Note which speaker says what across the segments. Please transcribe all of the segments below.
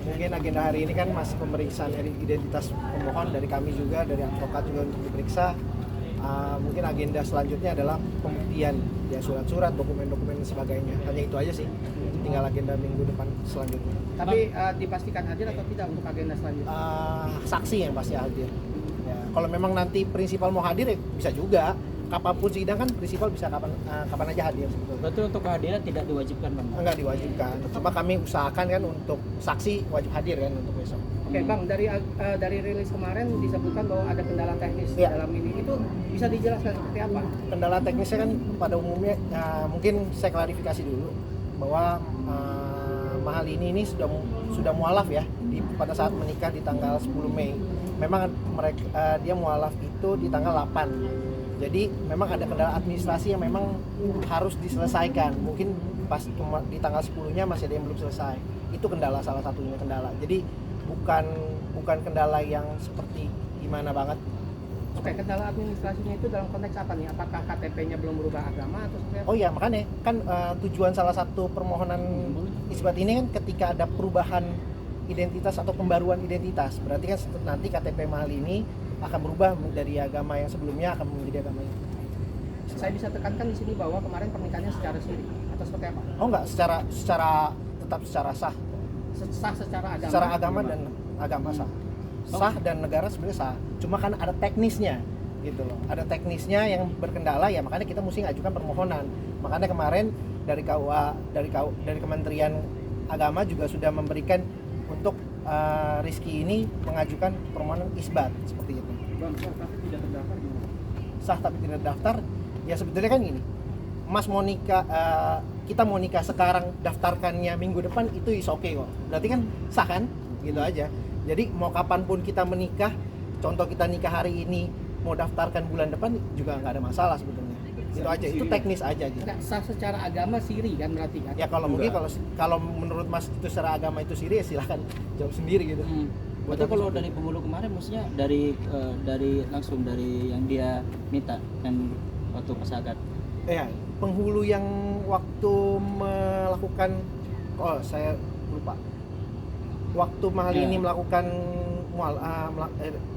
Speaker 1: mungkin agenda hari ini kan masih pemeriksaan identitas pemohon dari kami juga, dari advokat juga untuk diperiksa. Mungkin agenda selanjutnya adalah pembuktian ya, surat-surat, dokumen-dokumen dan sebagainya. Hanya itu aja sih. Tinggal agenda minggu depan selanjutnya.
Speaker 2: Tapi dipastikan hadir atau tidak untuk agenda selanjutnya?
Speaker 1: Saksi yang pasti hadir. Ya, kalau memang nanti prinsipal mau hadir ya bisa juga. Kapanpun sidang kan prinsipal bisa kapan aja hadir sebetulnya.
Speaker 3: Berarti untuk kehadiran tidak diwajibkan, Bang?
Speaker 1: Enggak diwajibkan. Cuma kami usahakan kan untuk saksi wajib hadir kan untuk besok.
Speaker 2: Oke, Bang, dari rilis kemarin disebutkan bahwa ada kendala teknis
Speaker 1: Ya.
Speaker 2: dalam ini. Itu bisa dijelaskan seperti apa?
Speaker 1: Kendala teknisnya kan pada umumnya mungkin saya klarifikasi dulu bahwa Mahal ini sudah mualaf ya pada saat menikah di tanggal 10 Mei. Memang mereka dia mualaf itu di tanggal 8. Jadi memang ada kendala administrasi yang memang harus diselesaikan. Mungkin pas di tanggal 10-nya masih ada yang belum selesai. Itu kendala, salah satunya kendala. Jadi bukan kendala yang seperti gimana banget.
Speaker 2: Oke, kendala administrasinya itu dalam konteks apa nih? Apakah KTP-nya belum berubah agama atau seperti apa?
Speaker 1: Oh iya, makanya kan tujuan salah satu permohonan isbat ini kan ketika ada perubahan identitas atau pembaruan identitas. Berarti kan nanti KTP Mahal ini akan berubah dari agama yang sebelumnya akan menjadi agama yang.
Speaker 2: Saya bisa tekankan di sini bahwa kemarin pernikahannya secara siri atau seperti apa?
Speaker 1: Oh enggak, tetap secara sah.
Speaker 2: Sah secara agama.
Speaker 1: Secara agama dan agama sah. Sah dan negara sebenarnya sah. Cuma kan ada teknisnya gitu loh. Ada teknisnya yang berkendala ya, makanya kita mesti ngajukan permohonan. Makanya kemarin dari dari Kementerian Agama juga sudah memberikan untuk Rizky ini mengajukan permohonan isbat seperti itu.
Speaker 2: Bang, sah tapi tidak terdaftar gimana?
Speaker 1: Sah tapi tidak daftar, ya sebetulnya kan gini. Mas mau nikah, kita mau nikah sekarang, daftarkannya minggu depan itu is okay kok. Berarti kan sah kan? Gitu aja. Jadi mau kapanpun kita menikah, contoh kita nikah hari ini, mau daftarkan bulan depan juga nggak ada masalah sebetulnya. Itu aja, itu teknis aja gitu.
Speaker 2: Nggak sah secara agama siri kan berarti kan?
Speaker 1: Ya kalau mungkin kalau menurut Mas itu secara agama itu siri ya silahkan jawab sendiri gitu.
Speaker 3: Berarti kalau dari penghulu kemarin maksudnya dari langsung dari yang dia minta kan waktu pas akad.
Speaker 1: Ya, penghulu yang waktu melakukan, saya lupa. Waktu Mahal ini melakukan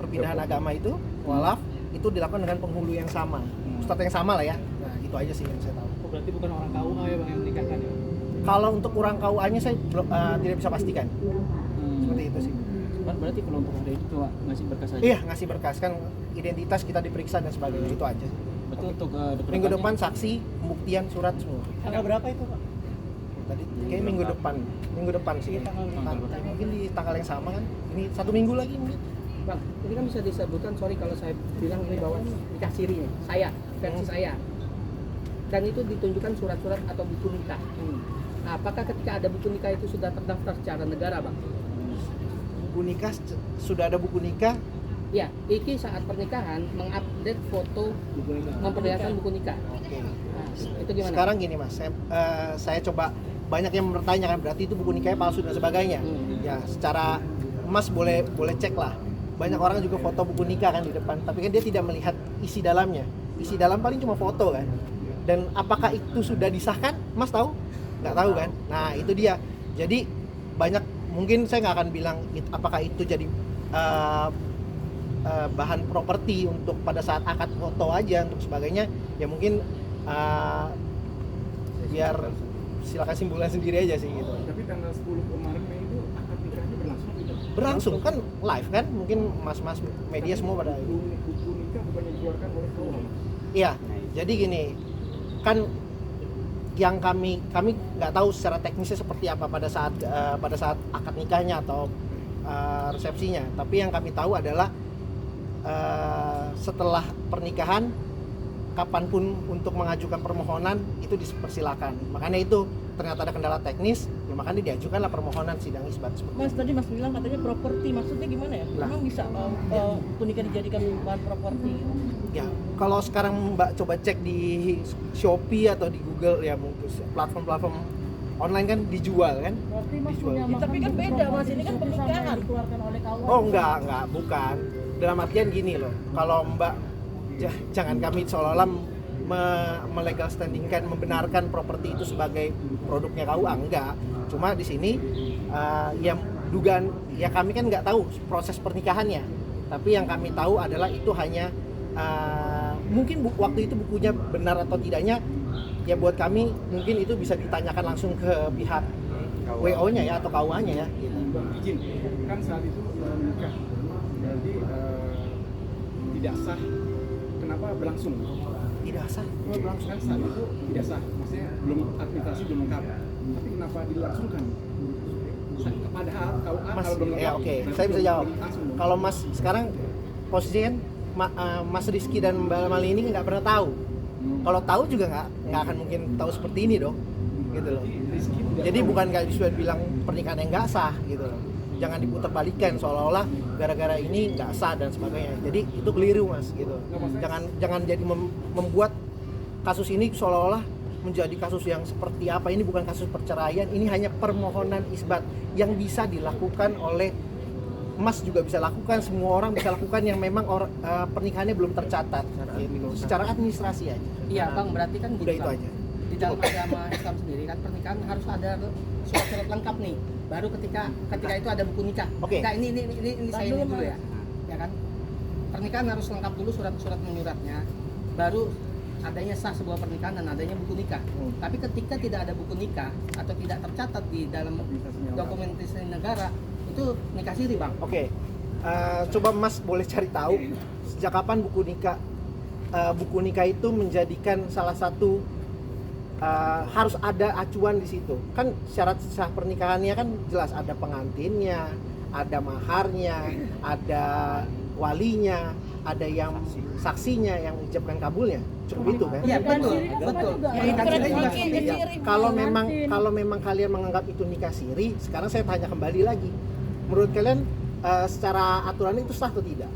Speaker 1: perpindahan agama itu, mualaf, itu dilakukan dengan penghulu yang sama. Ustadz yang sama lah ya. Nah, itu aja sih yang saya tahu.
Speaker 2: Oh, berarti bukan orang KUA ya Bang yang menikahkan ya?
Speaker 1: Kalau untuk orang KUA-nya saya tidak bisa pastikan. Seperti itu sih.
Speaker 3: Berarti kalau untuk hari itu cuma ngasih berkas aja.
Speaker 1: Iya, ngasih berkas kan identitas kita diperiksa dan sebagainya, itu aja.
Speaker 3: Berarti untuk
Speaker 1: Minggu depan saksi, pembuktian, surat semua.
Speaker 2: Tanggal berapa itu Pak?
Speaker 1: Tadi kayak minggu depan sih. Mungkin di tanggal yang sama kan. Ini 1 minggu lagi mungkin.
Speaker 2: Bang, ini kan bisa disebutkan, sorry kalau saya bilang ini bahwa nikah siri nih, versi saya. Dan itu ditunjukkan surat-surat atau buku nikah. Nah, apakah ketika ada buku nikah itu sudah terdaftar secara negara, Bang?
Speaker 1: Buku nikah, sudah ada buku nikah.
Speaker 2: Ya, Iki saat pernikahan mengupdate foto memperlihatkan buku nikah.
Speaker 1: Oke.
Speaker 2: Nah, itu gimana?
Speaker 1: Sekarang gini Mas, saya coba, banyak yang bertanya kan berarti itu buku nikahnya palsu dan sebagainya. Ya, secara Mas boleh cek lah. Banyak orang juga foto buku nikah kan di depan, tapi kan dia tidak melihat isi dalamnya. Isi dalam paling cuma foto kan. Dan apakah itu sudah disahkan? Mas tahu? Nggak tahu kan? Nah, itu dia. Jadi banyak, mungkin saya nggak akan bilang apakah itu jadi bahan properti untuk pada saat akad foto aja untuk sebagainya. Ya mungkin biar silakan simpulan sendiri aja sih gitu.
Speaker 4: Tapi tanggal 10 kemarin Mei itu akad nikahnya berlangsung tidak?
Speaker 1: Berlangsung kan live kan, mungkin mas-mas media semua pada.
Speaker 4: Buku nikah bukannya dikeluarkan oleh KUA?
Speaker 1: Iya, jadi gini, kan yang kami nggak tahu secara teknisnya seperti apa pada saat akad nikahnya atau resepsinya. Tapi yang kami tahu adalah setelah pernikahan, kapanpun untuk mengajukan permohonan itu dipersilakan. Makanya itu ternyata ada kendala teknis, ya makanya diajukanlah permohonan sidang isbat.
Speaker 5: Mas tadi Mas bilang katanya properti, maksudnya gimana ya?
Speaker 1: Nah.
Speaker 5: Memang bisa pernikahan dijadikan bahan properti?
Speaker 1: Ya, kalau sekarang Mbak coba cek di Shopee atau di Google ya, mungkin platform-platform online kan dijual kan?
Speaker 5: Berarti Mas
Speaker 1: Dijual.
Speaker 5: punya tapi kan beda Mas, ini kan pernikahan. Dikeluarkan oleh KUA.
Speaker 1: Oh enggak, bukan. Dalam artian gini loh, kalau Mbak jangan kami seolah-olah melegal standingkan, membenarkan properti itu sebagai produknya KUA, enggak. Cuma di sini yang dugaan ya, kami kan nggak tahu proses pernikahannya, tapi yang kami tahu adalah itu hanya mungkin waktu itu bukunya benar atau tidaknya ya buat kami mungkin itu bisa ditanyakan langsung ke pihak WO-nya ya atau KUA-nya ya gitu.
Speaker 4: Bang, izin, kan saat itu nikah, berarti tidak sah. Kenapa berlangsung?
Speaker 1: Tidak sah, berlangsung.
Speaker 4: Kan saat itu tidak sah, maksudnya belum administrasi belum lengkap. Tapi kenapa dilangsungkan? Padahal KUA
Speaker 1: Mas,
Speaker 4: kalau belum lengkap.
Speaker 1: ya oke,
Speaker 4: berarti
Speaker 1: saya bisa
Speaker 4: belum
Speaker 1: jawab.
Speaker 4: langsung dong.
Speaker 1: Kalau Mas sekarang posisinya kan Mas Rizky dan Mbak Mali ini nggak pernah tahu. Kalau tahu juga nggak akan mungkin tahu seperti ini dong, gitu loh.
Speaker 4: Rizky tidak
Speaker 1: Jadi
Speaker 4: tahu.
Speaker 1: bukan nggak bisa bilang pernikahan yang nggak sah gitu loh. Jangan diputarbalikkan seolah-olah gara-gara ini nggak sah dan sebagainya. Jadi itu keliru Mas gitu. Jangan jadi membuat kasus ini seolah-olah menjadi kasus yang seperti apa. Ini bukan kasus perceraian, ini hanya permohonan isbat yang bisa dilakukan oleh Mas juga bisa lakukan, semua orang bisa lakukan yang memang pernikahannya belum tercatat gitu. Secara administrasi aja.
Speaker 2: Iya bang, berarti kan
Speaker 1: Udah itu aja.
Speaker 2: di dalam agama Islam sendiri kan pernikahan harus ada surat-surat lengkap nih. Baru ketika itu ada buku nikah.
Speaker 1: Oke.
Speaker 2: Nah, ini saya ini dulu ya. Ya kan? Pernikahan harus lengkap dulu surat-surat menyuratnya. Baru adanya sah sebuah pernikahan dan adanya buku nikah. Tapi ketika tidak ada buku nikah atau tidak tercatat di dalam dokumentasi negara, itu nikah siri bang.
Speaker 1: Oke. Coba Mas boleh cari tahu sejak kapan buku nikah itu menjadikan salah satu harus ada acuan di situ. Kan syarat sah pernikahannya kan jelas ada pengantinnya, ada maharnya, ada walinya, ada yang saksinya yang mengucapkan kabulnya. Cukup itu kan?
Speaker 2: Iya betul, betul.
Speaker 5: Ya,
Speaker 2: Nikah
Speaker 5: itu
Speaker 2: siri juga
Speaker 5: nikah
Speaker 2: seperti itu.
Speaker 5: siri.
Speaker 1: Kalau memang kalian menganggap itu nikah siri, sekarang saya tanya kembali lagi. Menurut kalian secara aturan itu sah atau tidak?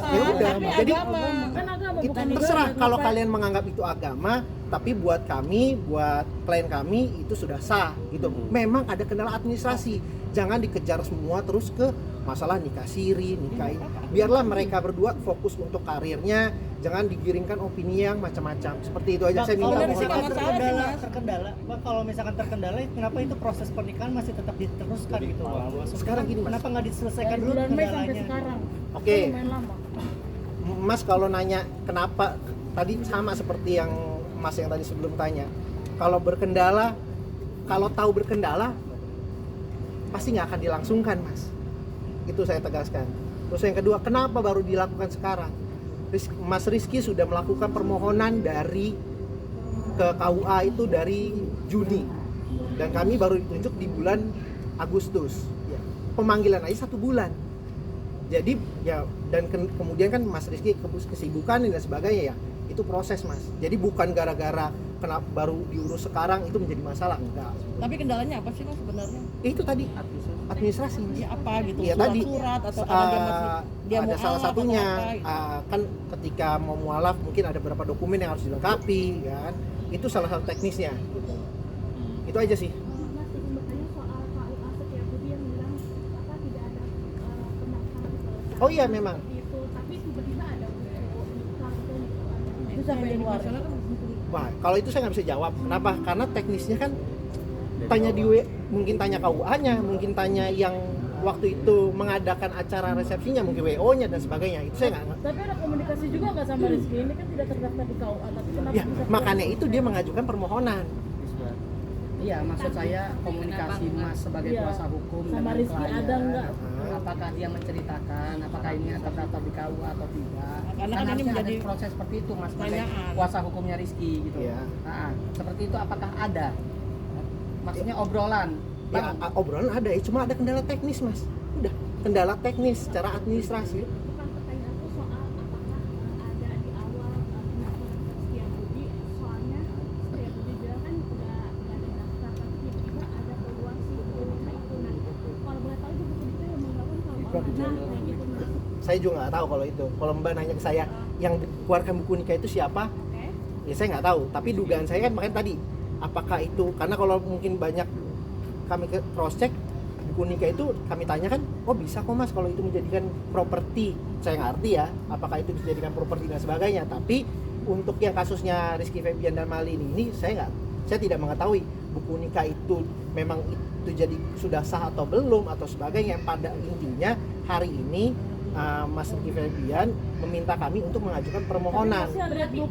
Speaker 1: Ya udah,
Speaker 5: Tapi
Speaker 1: jadi
Speaker 5: agama.
Speaker 6: Kan agama
Speaker 1: itu
Speaker 6: bukan
Speaker 1: terserah.
Speaker 6: negara.
Speaker 1: Kalau kalian menganggap itu agama, tapi buat kami, buat klien kami itu sudah sah gitu. Memang ada kendala administrasi. Jangan dikejar semua terus ke masalah nikah siri, nikah ini. Biarlah mereka berdua fokus untuk karirnya, jangan digiringkan opini yang macam-macam. Seperti itu aja saya minta.
Speaker 5: kalau dari
Speaker 1: mohon
Speaker 5: segi
Speaker 1: maaf.
Speaker 5: masalah sih, Mas.
Speaker 7: terkendala, Bang, kalau misalkan terkendala, kenapa itu proses pernikahan masih tetap diteruskan gitu, Bang? Maksudnya
Speaker 1: Sekarang gini, Mas.
Speaker 7: kenapa nggak diselesaikan
Speaker 6: Dari
Speaker 7: dulu
Speaker 6: bulan Mei sampai
Speaker 7: kendalanya?
Speaker 6: sekarang.
Speaker 1: Oke.
Speaker 6: Itu lumayan lama.
Speaker 1: Mas kalau nanya kenapa, tadi sama seperti yang Mas yang tadi sebelum tanya. Kalau berkendala, kalau tahu berkendala, pasti nggak akan dilangsungkan Mas. Itu saya tegaskan. Terus yang kedua, kenapa baru dilakukan sekarang? Mas Rizky sudah melakukan permohonan dari ke KUA itu dari Juni. Dan kami baru ditunjuk di bulan Agustus. Ya, pemanggilan aja 1 bulan. Jadi ya dan kemudian kan Mas Rizky kesibukan dan sebagainya ya, itu proses Mas. Jadi bukan gara-gara kenapa baru diurus sekarang itu menjadi masalah, enggak.
Speaker 5: Tapi kendalanya apa sih Mas sebenarnya?
Speaker 1: Itu tadi administrasi.
Speaker 5: Ya apa gitu?
Speaker 1: Iya tadi
Speaker 5: Surat atau karena dia
Speaker 1: ada
Speaker 5: mau
Speaker 1: salah
Speaker 5: alaf
Speaker 1: satunya
Speaker 5: atau apa, gitu.
Speaker 1: kan ketika mau mualaf mungkin ada beberapa dokumen yang harus dilengkapi kan. Itu salah satu teknisnya. Itu aja sih.
Speaker 6: Mas izin bertanya soal KUA Setiabudi yang bilang apa tidak ada pendaftaran ke
Speaker 1: Oh iya memang.
Speaker 6: seperti itu, tapi tiba-tiba ada kartu
Speaker 5: Itu sampai di luar.
Speaker 1: Wah, kalau itu saya nggak bisa jawab. Kenapa? Karena teknisnya kan tanya mungkin tanya KUA-nya, mungkin tanya yang waktu itu mengadakan acara resepsinya, mungkin WO-nya dan sebagainya. Itu saya nggak.
Speaker 6: Tapi ada komunikasi juga nggak sama Rizky? Ini kan tidak terdaftar di KUA, tapi kenapa
Speaker 1: Ya,
Speaker 6: bisa
Speaker 1: makanya itu dia mengajukan permohonan.
Speaker 2: Iya, maksud saya komunikasi Mas sebagai
Speaker 6: Iya.
Speaker 2: kuasa hukum
Speaker 6: Sama
Speaker 2: dengan
Speaker 6: Rizky
Speaker 2: klien.
Speaker 6: ada nggak?
Speaker 2: Apakah dia menceritakan apakah ini terdaftar di KUA atau tidak?
Speaker 5: Karena kan ini
Speaker 2: harusnya
Speaker 5: menjadi
Speaker 2: ada proses seperti itu Mas sebagai
Speaker 5: pertanyaan.
Speaker 2: kuasa hukumnya Rizky gitu.
Speaker 1: Iya.
Speaker 2: Nah, seperti itu apakah ada? Maksudnya obrolan.
Speaker 1: Ya, obrolan ada ya, cuma ada kendala teknis Mas. Udah, kendala teknis secara administrasi.
Speaker 6: bukan pertanyaanku soal apakah ada di awal pendaftaran ke Setiabudi, soalnya Setiabudi bilang kan nggak ada daftar, tapi tiba-tiba ada peluang si buku nikah itu. Nah, kalau boleh tahu itu buku nikah yang mengatakan kalau mana yang itu masuk,
Speaker 1: Saya juga nggak tahu kalau itu. Kalau Mbak nanya ke saya, yang keluarkan buku nikah itu siapa?
Speaker 6: oke?
Speaker 1: Ya saya nggak tahu. Tapi dugaan saya kan makanya tadi, apakah itu karena kalau mungkin banyak kami ke cross check buku nikah itu kami tanyakan, oh bisa kok Mas kalau itu menjadikan properti. Saya ngerti ya, apakah itu bisa dijadikan properti dan sebagainya. Tapi untuk yang kasusnya Rizky Febian dan Malini ini saya tidak mengetahui buku nikah itu memang itu jadi sudah sah atau belum atau sebagainya, pada intinya hari ini Mas Riki Febian meminta kami untuk mengajukan permohonan.
Speaker 6: Berarti